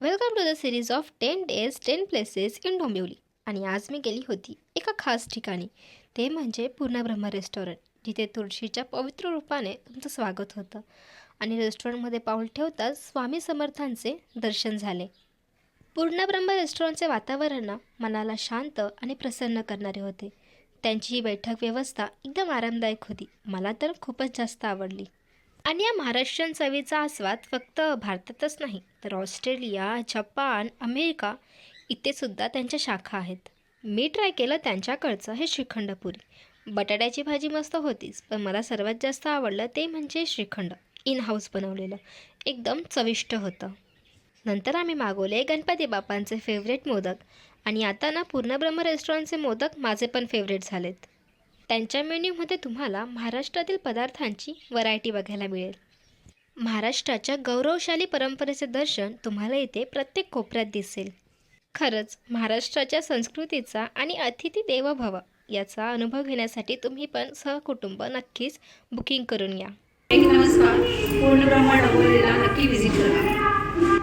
Welcome to the series of 10 days 10 places in Dombivli. आणि आज मी गेली होती एका खास ठिकाणी. ते म्हणजे पूर्णब्रह्म रेस्टॉरंट, जिथे तुळशीच्या पवित्र रूपाने तुमचं स्वागत होतं. आणि रेस्टॉरंटमध्ये पाऊल ठेवताच स्वामी समर्थांचे दर्शन झाले. पूर्णब्रह्म रेस्टॉरंटचे वातावरण मनाला शांत आणि प्रसन्न करणारे होते. त्यांची ही बैठक व्यवस्था एकदम आरामदायक होती. मला तर खूपच जास्त आवडली. आणि या महाराष्ट्रीयन चवीचा आस्वाद फक्त भारतातच नाही, तर ऑस्ट्रेलिया, जपान, अमेरिका इथे सुद्धा त्यांच्या शाखा आहेत. मी ट्राय केलं त्यांच्याकडचं हे श्रीखंडपुरी. बटाट्याची भाजी मस्त होतीच, पण मला सर्वात जास्त आवडलं ते म्हणजे श्रीखंड. इन हाऊस बनवलेलं एकदम चविष्ट होतं. नंतर आम्ही मागवले गणपती बाप्पांचे फेवरेट मोदक. आणि आता ना पूर्णब्रह्म रेस्टॉरंटचे मोदक माझे पण फेवरेट झालेत. त्यांच्या मेन्यूमध्ये तुम्हाला महाराष्ट्रातील पदार्थांची व्हरायटी बघायला मिळेल. महाराष्ट्राच्या गौरवशाली परंपरेचे दर्शन तुम्हाला इथे प्रत्येक कोपऱ्यात दिसेल. खरंच महाराष्ट्राच्या संस्कृतीचा आणि अतिथी देवो भव याचा अनुभव घेण्यासाठी तुम्ही पण सहकुटुंब नक्कीच बुकिंग करून या. नमस्कार. पूर्ण ब्रह्मांड डोंबिवलीला नक्की व्हिजिट करा.